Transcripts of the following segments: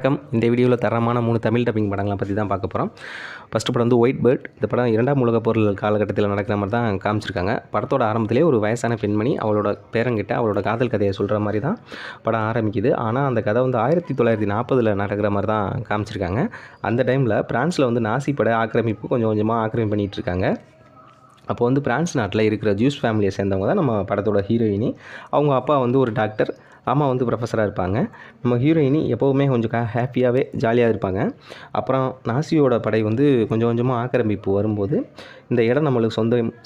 வணக்கம். இந்த வீடியோவில் தரமான 3 தமிழ் டப்பிங் படங்களை பற்றி தான் பார்க்க போகிறோம். ஃபஸ்ட்டு படம் வந்து ஒயிட் பேர்ட். இந்த படம் 2ஆம் உலகப் போர் காலகட்டத்தில் நடக்கிற மாதிரி தான் காமிச்சிருக்காங்க. படத்தோட ஆரம்பத்திலே ஒரு வயசான பெண்மணி அவளோட பேரங்கிட்ட அவளோட காதல் கதையை சொல்கிற மாதிரி தான் படம் ஆரம்பிக்குது. ஆனால் அந்த கதை வந்து 1940 நடக்கிற மாதிரி தான் காமிச்சிருக்காங்க. அந்த டைமில் பிரான்ஸில் வந்து நாசி படை ஆக்கிரமிப்பு கொஞ்சம் கொஞ்சமாக ஆக்கிரமிப்பு பண்ணிகிட்ருக்காங்க. அப்போ வந்து பிரான்ஸ் நாட்டில் இருக்கிற ஜூஸ் ஃபேமிலியை சேர்ந்தவங்க தான் நம்ம படத்தோட ஹீரோயினி. அவங்க அப்பா வந்து ஒரு டாக்டர், அம்மா வந்து ப்ரொஃபஸராக இருப்பாங்க. நம்ம ஹீரோயினி எப்போவுமே கொஞ்சம் ஹாப்பியாகவே ஜாலியாக இருப்பாங்க. அப்புறம் நாசியோட படை வந்து கொஞ்சம் கொஞ்சமாக ஆக்கிரமிப்பு வரும்போது இந்த இடம் நம்மளுக்கு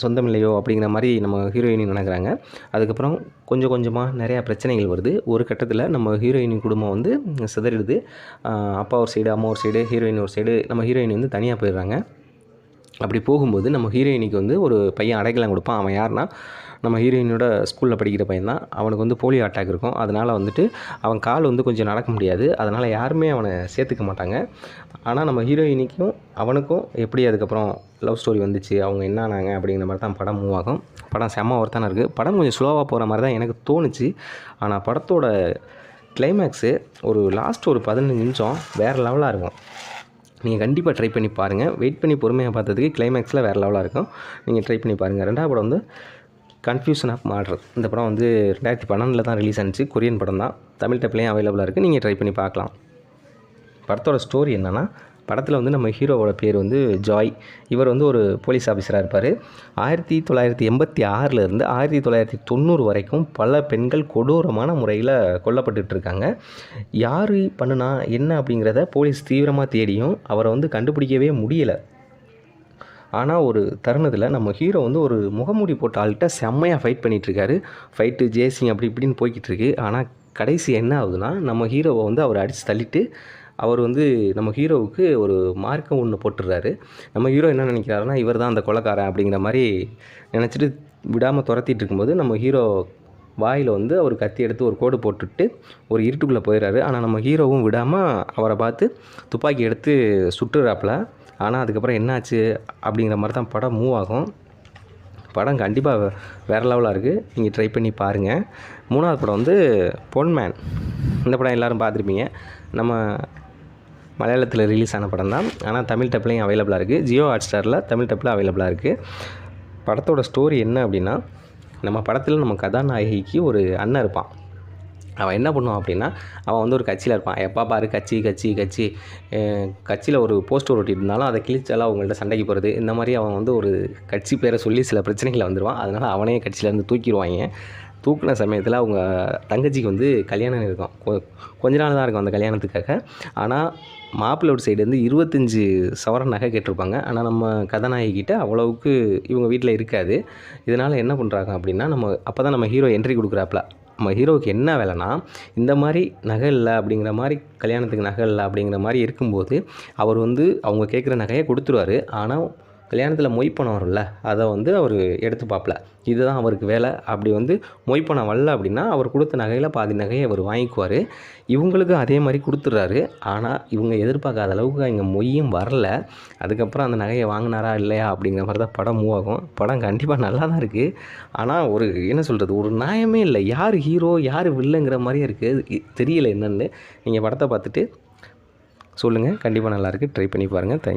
சொந்தம் இல்லையோ அப்படிங்கிற மாதிரி நம்ம ஹீரோயினி நினைக்கிறாங்க. அதுக்கப்புறம் கொஞ்சம் கொஞ்சமாக நிறையா பிரச்சனைகள் வருது. ஒரு கட்டத்தில் நம்ம ஹீரோயினி குடும்பம் வந்து சிதறிடுது. அப்பா ஒரு சைடு, அம்மா ஒரு சைடு, ஹீரோயின் ஒரு சைடு. நம்ம ஹீரோயின் வந்து தனியாக போயிடுறாங்க. அப்படி போகும்போது நம்ம ஹீரோயினிக்கு வந்து ஒரு பையன் அடைக்கலம் கொடுப்பான். அவன் யாருன்னா நம்ம ஹீரோயினோட ஸ்கூலில் படிக்கிற பையன் தான். அவனுக்கு வந்து போலியோ அட்டாக் இருக்கும். அதனால் வந்துட்டு அவன் கால் வந்து கொஞ்சம் நடக்க முடியாது. அதனால் யாருமே அவனை சேர்த்துக்க மாட்டாங்க. ஆனால் நம்ம ஹீரோயினிக்கும் அவனுக்கும் எப்படி அதுக்கப்புறம் லவ் ஸ்டோரி வந்துச்சு, அவங்க என்ன ஆனாங்க அப்படிங்கிற மாதிரி தான் படம் மூவ் ஆகும். படம் செம்ம ஒருத்தான இருக்குது. படம் கொஞ்சம் ஸ்லோவாக போகிற மாதிரி தான் எனக்கு தோணுச்சு. ஆனால் படத்தோட கிளைமேக்ஸு ஒரு லாஸ்ட் ஒரு 15 நிமிஷம் வேறு லெவலாக இருக்கும். நீங்கள் கண்டிப்பாக ட்ரை பண்ணி பாருங்கள். வெயிட் பண்ணி பொறுமையாக பார்த்ததுக்கு கிளைமேக்ஸில் வேறு லெவலாக இருக்கும். நீங்கள் ட்ரை பண்ணி பாருங்கள். 2ஆவது படம் வந்து கன்ஃபியூஷன் ஆஃப் மர்டர். இந்த படம் வந்து 2012 தான் ரிலீஸ் ஆனிச்சு. கொரியன் படம் தான். தமிழ் டப்லேயும் அவைலபிளாக இருக்குது. நீங்கள் ட்ரை பண்ணி பார்க்கலாம். படத்தோட ஸ்டோரி என்னென்னா, படத்தில் வந்து நம்ம ஹீரோவோட பேர் வந்து ஜாய். இவர் வந்து ஒரு போலீஸ் ஆஃபீஸராக இருப்பார். 1986 1990 வரைக்கும் பல பெண்கள் கொடூரமான முறையில் கொல்லப்பட்டுருக்காங்க. யார் பண்ணுனா என்ன அப்படிங்கிறத போலீஸ் தீவிரமாக தேடியும் அவரை வந்து கண்டுபிடிக்கவே முடியலை. ஆனால் ஒரு தருணத்தில் நம்ம ஹீரோ வந்து ஒரு முகமூடி போட்ட ஆள்கிட்ட செம்மையாக ஃபைட் பண்ணிகிட்ருக்காரு. ஃபைட்டு ஜேசிங் அப்படி இப்படின்னு போய்கிட்டுருக்கு. ஆனால் கடைசி என்ன ஆகுதுன்னா, நம்ம ஹீரோவை வந்து அவர் அடித்து தள்ளிட்டு அவர் வந்து நம்ம ஹீரோவுக்கு ஒரு மார்க்கம் ஒன்று போட்டுடுறாரு. நம்ம ஹீரோ என்ன நினைக்கிறாருன்னா, இவர் தான் அந்த கொலைக்காரன் அப்படிங்கிற மாதிரி நினச்சிட்டு விடாமல் துரத்திட்டு இருக்கும்போது நம்ம ஹீரோ வாயில் வந்து அவர் கத்தி எடுத்து ஒரு கோடு போட்டுட்டு ஒரு இருட்டுக்குள்ளே போயிடுறாரு. ஆனால் நம்ம ஹீரோவும் விடாமல் அவரை பார்த்து துப்பாக்கி எடுத்து சுட்டுறாப்புல. ஆனால் அதுக்கப்புறம் என்னாச்சு அப்படிங்கிற மாதிரி தான் படம் மூவ் ஆகும். படம் கண்டிப்பாக வேறு லெவலாக இருக்குது. நீங்கள் ட்ரை பண்ணி பாருங்கள். 3ஆவது படம் வந்து பொன்மேன். இந்த படம் எல்லோரும் பார்த்துருப்பீங்க. நம்ம மலையாளத்தில் ரிலீஸ் ஆன படம் தான். ஆனால் தமிழ் டப்லேயும் அவைலபிளாக இருக்குது. ஜியோ ஹாட்ஸ்டாரில் தமிழ் டப்பில் அவைலபிளாக இருக்குது. படத்தோட ஸ்டோரி என்ன அப்படின்னா, நம்ம படத்தில் நம்ம கதாநாயகிக்கு ஒரு அண்ணன் இருப்பான். அவன் என்ன பண்ணுவான் அப்படின்னா, அவன் வந்து ஒரு கட்சியில் இருப்பான். எப்போ பாரு கட்சியில் ஒரு போஸ்டர் ஒட்டி இருந்தாலும் அதை கிழிச்சாலும் அவங்கள்ட்ட சண்டைக்கு போகிறது, இந்த மாதிரி அவன் வந்து ஒரு கட்சி பேரை சொல்லி சில பிரச்சனைகளை வந்துடுவான். அதனால் அவனே கட்சியிலேருந்து தூக்கிடுவாங்க. தூக்கின சமயத்தில் அவங்க தங்கச்சிக்கு வந்து கல்யாணம் இருக்கும். கொஞ்ச நாள் தான் இருக்கும் அந்த கல்யாணத்துக்காக. ஆனால் மாப்பிள்ளோட சைடு வந்து 25 சவரன் நகை கேட்டிருப்பாங்க. ஆனால் நம்ம கதாநாயகிக்கிட்ட அவ்வளவுக்கு இவங்க வீட்டில் இருக்காது. இதனால் என்ன பண்ணுறாங்க அப்படின்னா, அப்போ தான் நம்ம ஹீரோ என்ட்ரி கொடுக்குறாப்புல. நம்ம ஹீரோவுக்கு என்ன வேலைன்னா, இந்த மாதிரி நகை இல்லை அப்படிங்கிற மாதிரி, கல்யாணத்துக்கு நகை இல்லை அப்படிங்கிற மாதிரி இருக்கும்போது அவர் வந்து அவங்க கேட்குற நகையை கொடுத்துருவார். ஆனால் கல்யாணத்தில் மொய்ப்பணம் வரும்ல, அதை வந்து அவர் எடுத்துப்பாப்பில். இதுதான் அவருக்கு வேலை. அப்படி வந்து மொய்ப்பணம் வரல அப்படின்னா அவர் கொடுத்த நகையில் பாதி நகையை அவர் வாங்கிக்குவார். இவங்களுக்கு அதே மாதிரி கொடுத்துட்றாரு. ஆனால் இவங்க எதிர்பார்க்காத அளவுக்கு இங்கே மொய்யும் வரல. அதுக்கப்புறம் அந்த நகையை வாங்கினாரா இல்லையா அப்படிங்கிற மாதிரி தான் படம் மூவ் ஆகும். படம் கண்டிப்பாக நல்லா தான் இருக்குது. ஆனால் ஒரு என்ன சொல்கிறது, ஒரு நியாயமே இல்லை. யார் ஹீரோ யார் வில்லைங்கிற மாதிரியே இருக்குது. தெரியல என்னென்னு. நீங்கள் படத்தை பார்த்துட்டு சொல்லுங்கள். கண்டிப்பாக நல்லாயிருக்கு. ட்ரை பண்ணி பாருங்கள். தேங்க்யூ.